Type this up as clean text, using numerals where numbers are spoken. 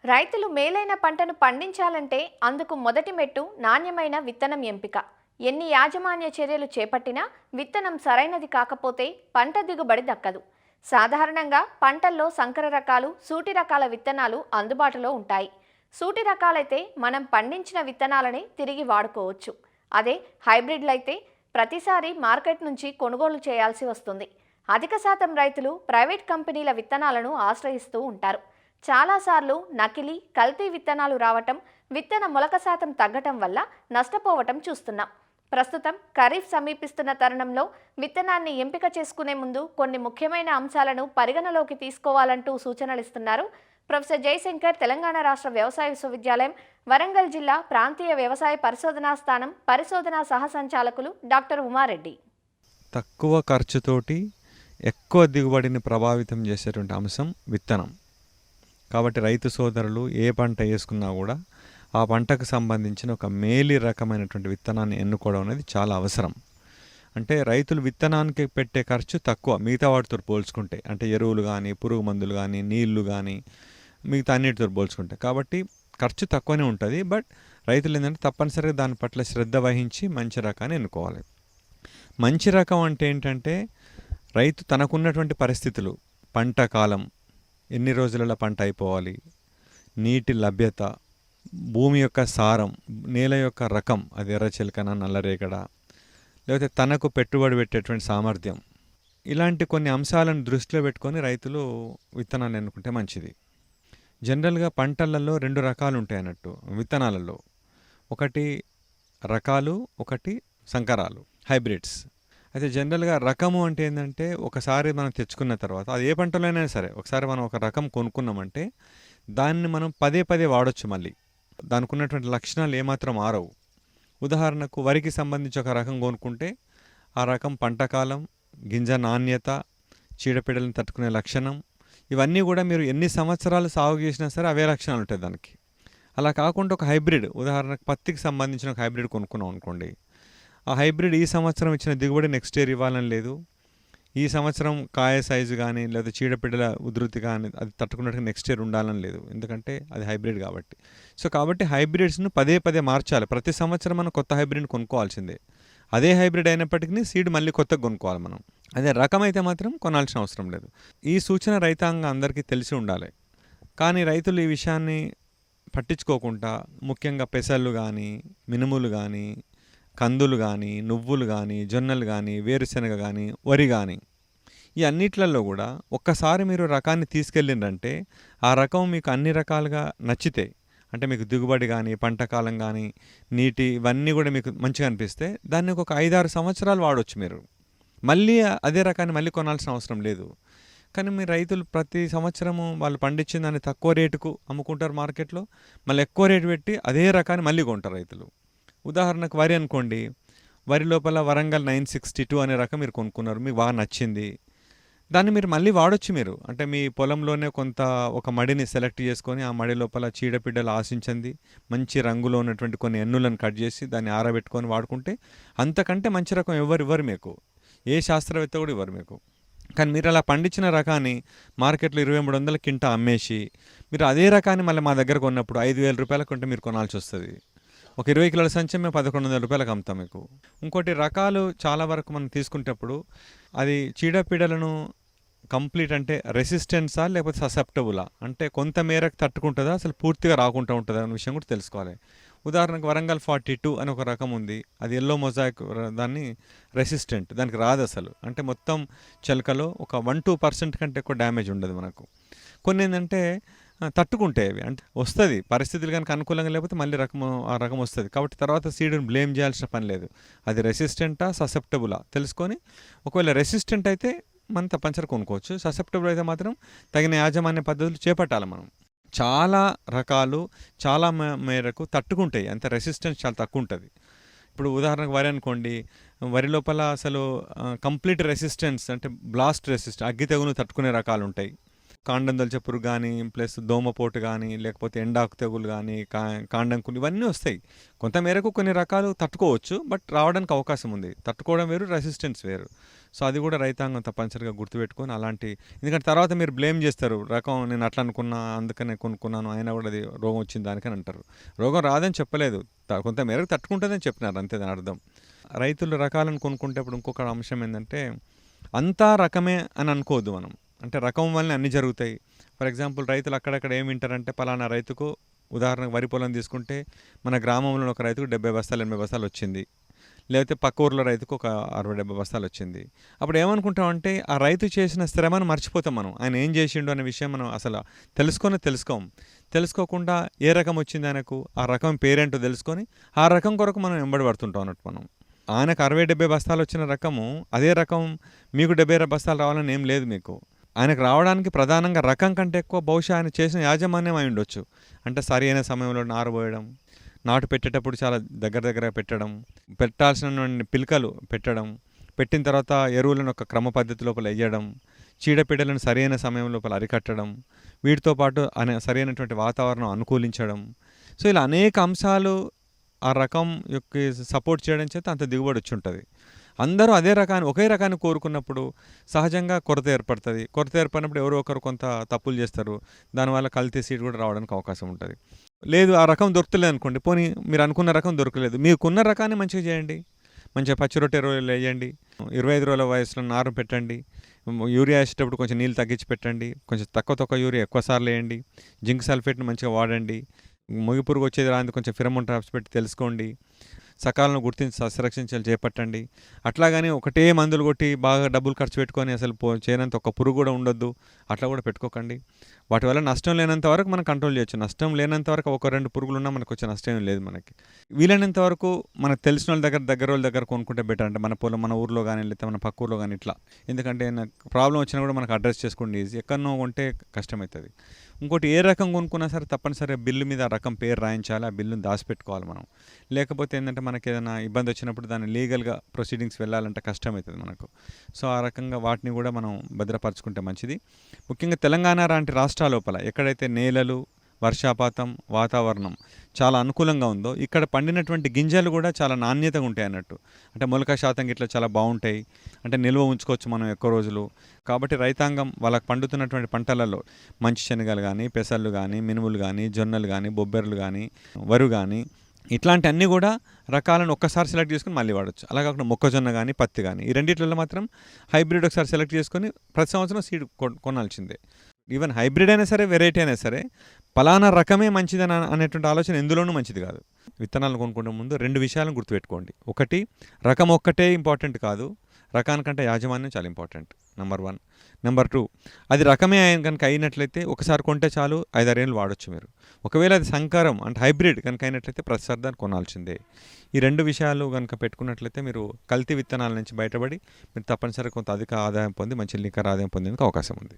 రైతులు మేలైన పంటను పండించాలంటే అందుకు మొదటి మెట్టు నాణ్యమైన విత్తనం ఎంపిక. ఎన్ని యాజమాన్య చర్యలు చేపట్టినా విత్తనం సరైనది కాకపోతే పంట దిగుబడి దక్కదు. సాధారణంగా పంటల్లో సంకర రకాలు, సూటి రకాల విత్తనాలు అందుబాటులో ఉంటాయి. సూటి రకాలైతే మనం పండించిన విత్తనాలనే తిరిగి వాడుకోవచ్చు. అదే హైబ్రిడ్లైతే ప్రతిసారి మార్కెట్ నుంచి కొనుగోలు చేయాల్సి వస్తుంది. అధిక శాతం రైతులు ప్రైవేట్ కంపెనీల విత్తనాలను ఆశ్రయిస్తూ ఉంటారు. చాలాసార్లు నకిలీ, కల్తీ విత్తనాలు రావటం, విత్తన మొలక శాతం తగ్గటం వల్ల నష్టపోవటం చూస్తున్నాం. ప్రస్తుతం ఖరీఫ్ సమీపిస్తున్న తరుణంలో విత్తనాన్ని ఎంపిక చేసుకునే ముందు కొన్ని ముఖ్యమైన అంశాలను పరిగణలోకి తీసుకోవాలంటూ సూచనలిస్తున్నారు ప్రొఫెసర్ జయశంకర్, తెలంగాణ రాష్ట్ర వ్యవసాయ విశ్వవిద్యాలయం, వరంగల్ జిల్లా ప్రాంతీయ వ్యవసాయ పరిశోధనా స్థానం పరిశోధనా సహ సంచాలకులు డాక్టర్ ఉమారెడ్డి. తక్కువ ఖర్చుతోటి ఎక్కువ దిగుబడిని ప్రభావితం చేసేటువంటి అంశం విత్తనం. కాబట్టి రైతు సోదరులు ఏ పంట వేసుకున్నా కూడా ఆ పంటకు సంబంధించిన ఒక మేలి రకమైనటువంటి విత్తనాన్ని ఎన్నుకోవడం అనేది చాలా అవసరం. అంటే రైతులు విత్తనానికి పెట్టే ఖర్చు తక్కువ మిగతా వాటితో పోల్చుకుంటే, అంటే ఎరువులు కానీ, పురుగు మందులు కానీ, నీళ్లు కానీ, మిగతా అన్నిటితో పోల్చుకుంటే. కాబట్టి ఖర్చు తక్కువనే ఉంటుంది. బట్ రైతులు ఏంటంటే తప్పనిసరిగా దాని పట్ల శ్రద్ధ వహించి మంచి రకాన్ని ఎన్నుకోవాలి. మంచి రకం అంటే ఏంటంటే రైతు తనకున్నటువంటి పరిస్థితులు, పంట కాలం, ఎన్ని రోజులలో పంట అయిపోవాలి, నీటి లభ్యత, భూమి యొక్క సారం, నేల యొక్క రకం, అది ఎర్రచిలకన, నల్లరేగడ, లేకపోతే తనకు పెట్టుబడి పెట్టేటువంటి సామర్థ్యం, ఇలాంటి కొన్ని అంశాలను దృష్టిలో పెట్టుకొని రైతులు విత్తనాన్ని ఎన్నుకుంటే మంచిది. జనరల్గా పంటలలో రెండు రకాలు ఉంటాయి అన్నట్టు విత్తనాలలో. ఒకటి రకాలు, ఒకటి సంకరాలు, హైబ్రిడ్స్. అయితే జనరల్గా రకము అంటే ఏంటంటే ఒకసారి మనం తెచ్చుకున్న తర్వాత, అది ఏ పంటలో అయినా సరే, ఒకసారి మనం ఒక రకం కొనుక్కున్నామంటే దాన్ని మనం పదే పదే వాడొచ్చు. మళ్ళీ దానికి ఉన్నటువంటి లక్షణాలు ఏమాత్రం మారవు. ఉదాహరణకు వరికి సంబంధించి ఒక రకం కొనుక్కుంటే ఆ రకం పంటకాలం, గింజ నాణ్యత, చీడపీడలను తట్టుకునే లక్షణం, ఇవన్నీ కూడా మీరు ఎన్ని సంవత్సరాలు సాగు చేసినా సరే అవే లక్షణాలు ఉంటాయి దానికి. అలా కాకుండా ఒక హైబ్రిడ్, ఉదాహరణకు పత్తికి సంబంధించిన ఒక హైబ్రిడ్ కొనుక్కున్నాం అనుకోండి, ఆ హైబ్రిడ్ ఈ సంవత్సరం ఇచ్చిన దిగుబడి నెక్స్ట్ ఇయర్ ఇవ్వాలని లేదు. ఈ సంవత్సరం కాయ సైజు కానీ లేదా చీడపీడల ఉధృతి కానీ అది తట్టుకున్నట్టుగా నెక్స్ట్ ఇయర్ ఉండాలని లేదు. ఎందుకంటే అది హైబ్రిడ్ కాబట్టి. కాబట్టి హైబ్రిడ్స్ను పదే పదే మార్చాలి. ప్రతి సంవత్సరం మనం కొత్త హైబ్రిడ్ని కొనుక్కోవాల్సిందే. అదే హైబ్రిడ్ అయినప్పటికీ సీడ్ మళ్ళీ కొత్తగా కొనుక్కోవాలి మనం. అదే రకం అయితే మాత్రం కొనాల్సిన అవసరం లేదు. ఈ సూచన రైతాంగం అందరికీ తెలిసి ఉండాలి. కానీ రైతులు ఈ విషయాన్ని పట్టించుకోకుండా ముఖ్యంగా పెసళ్ళు కానీ, మినుములు కానీ, కందులు కానీ, నువ్వులు కానీ, జొన్నలు కానీ, వేరుశెనగ కానీ, వరి కానీ, ఈ అన్నిట్లలో కూడా ఒక్కసారి మీరు రకాన్ని తీసుకెళ్ళిందంటే ఆ రకం మీకు అన్ని రకాలుగా నచ్చితే, అంటే మీకు దిగుబడి కానీ, పంటకాలం కానీ, నీటి, ఇవన్నీ కూడా మీకు మంచిగా అనిపిస్తే దాన్ని ఒక 5-6 సంవత్సరాలు వాడవచ్చు మీరు. మళ్ళీ అదే రకాన్ని మళ్ళీ కొనాల్సిన అవసరం లేదు. కానీ మీ రైతులు ప్రతి సంవత్సరము వాళ్ళు పండించిన దాన్ని తక్కువ రేటుకు అమ్ముకుంటారు మార్కెట్లో, మళ్ళీ ఎక్కువ రేటు పెట్టి అదే రకాన్ని మళ్ళీ కొంటారు రైతులు. ఉదాహరణకు వరి అనుకోండి, వరి లోపల వరంగల్ 962 అనే రకం మీరు కొనుక్కున్నారు, మీకు బాగా నచ్చింది, దాన్ని మీరు మళ్ళీ వాడొచ్చు మీరు. అంటే మీ పొలంలోనే కొంత ఒక మడిని సెలెక్ట్ చేసుకొని ఆ మడి లోపల చీడపీడలు ఆశించింది మంచి రంగులో ఉన్నటువంటి కొన్ని ఎన్నులను కట్ చేసి దాన్ని ఆరబెట్టుకొని వాడుకుంటే అంతకంటే మంచి రకం ఇవ్వరు మీకు, ఏ శాస్త్రవేత్త కూడా ఇవ్వరు మీకు. కానీ మీరు అలా పండించిన రకాన్ని మార్కెట్లో 2300 కింటా అమ్మేసి మీరు అదే రకాన్ని మళ్ళీ మా దగ్గర కొన్నప్పుడు 5000 రూపాయలకు కొంటే మీరు కొనాల్సి వస్తుంది. ఒక 20 కిలోల సంచి మేము 1100 రూపాయలకు అమ్ముతాం మీకు. ఇంకోటి రకాలు చాలా వరకు మనం తీసుకునేటప్పుడు అది చీడపీడలను కంప్లీట్ అంటే రెసిస్టెన్సా లేకపోతే ససెప్టబులా, అంటే కొంత మేరకు తట్టుకుంటుందా, అసలు పూర్తిగా రాకుండా ఉంటుందా అనే విషయం కూడా తెలుసుకోవాలి. ఉదాహరణకు వరంగల్ 42 అని ఒక రకం ఉంది, అది ఎల్లో మొజాయిక్, దాన్ని రెసిస్టెంట్, దానికి రాదు అసలు. అంటే మొత్తం చెలకలో ఒక 1-2% కంటే ఎక్కువ డ్యామేజ్ ఉండదు మనకు. కొన్ని ఏంటంటే తట్టుకుంటాయి అవి, అంటే వస్తుంది పరిస్థితులు కనుక అనుకూలంగా లేకపోతే మళ్ళీ ఆ రకం వస్తుంది. కాబట్టి తర్వాత సీడ్ని బ్లేమ్ చేయాల్సిన పని లేదు. అది రెసిస్టెంటా ససెప్టబులా తెలుసుకొని, ఒకవేళ రెసిస్టెంట్ అయితే మనం తప్పనిసరి కొనుక్కోవచ్చు, ససెప్టబుల్ అయితే మాత్రం తగిన యాజమాన్య పద్ధతులు చేపట్టాలి మనం. చాలా రకాలు చాలా మేరకు తట్టుకుంటాయి, అంత రెసిస్టెన్స్ చాలా తక్కువ ఉంటుంది. ఇప్పుడు ఉదాహరణకు వరి అనుకోండి, వరి లోపల అసలు కంప్లీట్ రెసిస్టెన్స్ అంటే బ్లాస్ట్ రెసిస్టెన్స్, అగ్గి తెగులు తట్టుకునే రకాలు ఉంటాయి. కాండం దొలిచే పురుగు కానీ, ప్లస్ దోమపోటు కానీ, లేకపోతే ఎండాకు తెగులు కానీ, కాండం కుళ్ళు ఇవన్నీ వస్తాయి. కొంతమేరకు కొన్ని రకాలు తట్టుకోవచ్చు. బట్ రావడానికి అవకాశం ఉంది. తట్టుకోవడం వేరు, రెసిస్టెన్స్ వేరు. సో అది కూడా రైతాంగం తప్పనిసరిగా గుర్తుపెట్టుకొని అలాంటి, ఎందుకంటే తర్వాత మీరు బ్లేమ్ చేస్తారు. రకం నేను అట్లా అనుకున్నా, అందుకనే కొనుక్కున్నాను, అయినా కూడా అది రోగం వచ్చింది దానికని అంటారు. రోగం రాదని చెప్పలేదు. కొంతమేరకు తట్టుకుంటుందని చెప్పినారు, అంతే దాని అర్థం. రైతులు రకాలను కొనుక్కుంటేప్పుడు ఇంకొక అంశం ఏంటంటే, అంతా రకమే అని అనుకోవద్దు మనం. అంటే రకం వల్లనే అన్నీ జరుగుతాయి. ఫర్ ఎగ్జాంపుల్ రైతులు అక్కడక్కడ ఏమి వింటారంటే, పలానా రైతుకు ఉదాహరణకు వరి పొలం తీసుకుంటే మన గ్రామంలో ఒక రైతుకు 70 బస్తాలు 80 బస్తాలు వచ్చింది. లేకపోతే పక్క ఊర్లో రైతుకు ఒక 60-70 బస్తాలు వచ్చింది. అప్పుడు ఏమనుకుంటామంటే ఆ రైతు చేసిన శ్రమను మర్చిపోతాం మనం. ఆయన ఏం చేసిండు అనే విషయం మనం అసలు తెలుసుకోం. తెలుసుకోకుండా ఏ రకం వచ్చింది ఆయనకు, ఆ రకం పేరేంటో తెలుసుకొని ఆ రకం కొరకు మనం వెంబడి పడుతుంటాం అన్నట్టు మనం. ఆయనకు 60-70 బస్తాలు వచ్చిన రకము, అదే రకం మీకు 70 బస్తాలు రావాలని ఏం లేదు మీకు. ఆయనకు రావడానికి ప్రధానంగా రకం కంటే ఎక్కువ బహుశా ఆయన చేసిన యాజమాన్యం అయి ఉండొచ్చు. అంటే సరి అయిన సమయంలో నారు పోయడం, నాటు పెట్టేటప్పుడు చాలా దగ్గర పెట్టడం, పెట్టాల్సిన పిలకలు పెట్టడం, పెట్టిన తర్వాత ఎరువులను ఒక క్రమ పద్ధతి లోపల వేయడం, చీడపీడలను సరైన సమయం లోపల అరికట్టడం, వీటితో పాటు సరైనటువంటి వాతావరణం అనుకూలించడం. సో ఇలా అనేక అంశాలు ఆ రకం యొక్క సపోర్ట్ చేయడం చేత అంత దిగుబడి వచ్చి ఉంటుంది. అందరూ ఒకే రకాన్ని కోరుకున్నప్పుడు సహజంగా కొరత ఏర్పడుతుంది. కొరత ఏర్పడినప్పుడు ఎవరో ఒకరు కొంత తప్పులు చేస్తారు. దానివల్ల కల్తీ సీడ్ కూడా రావడానికి అవకాశం ఉంటుంది. లేదు ఆ రకం దొరకలేదు అనుకోండి, పోనీ మీరు అనుకున్న రకం దొరకలేదు, మీకున్న రకాన్ని మంచిగా చేయండి. మంచిగా పచ్చి రొట్టె ఎరువులు వేయండి, 25 రోజుల వయసులో నారు పెట్టండి, యూరియా వేసేటప్పుడు కొంచెం నీళ్ళు తగ్గించి పెట్టండి, కొంచెం తక్కువ యూరియా ఎక్కువ సార్లు వేయండి, జింక్ సల్ఫేట్ని మంచిగా వాడండి, మొగి పురుగు వచ్చేది రాంది కొంచెం ఫిరమోన్ ట్రాప్స్ పెట్టి తెలుసుకోండి, సకాలంలో గుర్తించి సస్యరక్షించాలి చేపట్టండి. అట్లాగని ఒకటే మందులు కొట్టి బాగా డబ్బులు ఖర్చు పెట్టుకొని అసలు చేయనంత ఒక పురుగు కూడా ఉండొద్దు, అట్లా కూడా పెట్టుకోకండి. వాటి వల్ల నష్టం లేనంత వరకు మనం కంట్రోల్ చేయొచ్చు. నష్టం లేనంత వరకు 1-2 పురుగులు ఉన్నా మనకు వచ్చే నష్టం ఏం లేదు మనకి. వీలైనంత వరకు మనకు తెలిసిన వాళ్ళ దగ్గర వాళ్ళ దగ్గర కొనుక్కుంటే బెటర్. అంటే మన పొలం మన ఊర్లో కానీ లేకపోతే మన పక్క ఊర్లో కానీ ఇట్లా. ఎందుకంటే ప్రాబ్లం వచ్చినా కూడా మనకు అడ్రస్ చేసుకోండి ఈజీ. ఎక్కడనో కొంటే కష్టమవుతుంది. ఇంకోటి ఏ రకం కొనుక్కున్నా సరే తప్పనిసరిగా బిల్లు మీద ఆ రకం పేరు రాయించాలి, ఆ బిల్లుని దాచిపెట్టుకోవాలి మనం. లేకపోతే ఏంటంటే మనకి ఏదైనా ఇబ్బంది వచ్చినప్పుడు దాన్ని లీగల్గా ప్రొసీడింగ్స్ వెళ్ళాలంటే కష్టమవుతుంది మనకు. సో ఆ రకంగా వాటిని కూడా మనం భద్రపరచుకుంటే మంచిది. ముఖ్యంగా తెలంగాణ లాంటి రాష్ట్రాల లోపల ఎక్కడైతే నేలలు, వర్షాపాతం, వాతావరణం చాలా అనుకూలంగా ఉందో ఇక్కడ పండినటువంటి గింజలు కూడా చాలా నాణ్యతగా ఉంటాయి అన్నట్టు. అంటే మొలక శాతం ఇట్లా చాలా బాగుంటాయి. అంటే నిల్వ ఉంచుకోవచ్చు మనం ఎక్కువ రోజులు. కాబట్టి రైతాంగం వాళ్ళకి పండుతున్నటువంటి పంటలలో మంచి శనగలు కానీ, పెసళ్ళు కానీ, మినుములు కానీ, జొన్నలు కానీ, బొబ్బెర్లు కానీ, వరు కానీ ఇట్లాంటి అన్నీ కూడా రకాలను ఒక్కసారి సెలెక్ట్ చేసుకుని మళ్ళీ వాడచ్చు. అలా కాకుండా మొక్కజొన్న కానీ, పత్తి కానీ ఈ రెండిట్లలో మాత్రం హైబ్రిడ్ ఒకసారి సెలెక్ట్ చేసుకొని ప్రతి సంవత్సరం సీడ్ కొనాల్సిందే. ఈవెన్ హైబ్రిడ్ అయినా సరే, వెరైటీ అయినా సరే, పలానా రకమే మంచిదని అనేటువంటి ఆలోచన ఎందులోనూ మంచిది కాదు. విత్తనాలు కొనుక్కునే ముందు 2 విషయాలను గుర్తుపెట్టుకోండి. ఒకటి, రకం ఒక్కటే ఇంపార్టెంట్ కాదు, రకానికంటే యాజమాన్యం చాలా ఇంపార్టెంట్. నెంబర్ 1. నెంబర్ 2, అది రకమే కనుక అయినట్లయితే ఒకసారి కొంటే చాలు, 5-6 ఏళ్ళు వాడచ్చు మీరు. ఒకవేళ అది సంకరం అంటే హైబ్రిడ్ కనుక అయినట్లయితే ప్రతిసారి దాన్ని కొనాల్సిందే. ఈ 2 విషయాలు కనుక పెట్టుకున్నట్లయితే మీరు కల్తీ విత్తనాల నుంచి బయటపడి మీరు తప్పనిసరిగా కొంత అధిక ఆదాయం పొంది మంచి లిక్కర్ ఆదాయం పొందేందుకు అవకాశం ఉంది.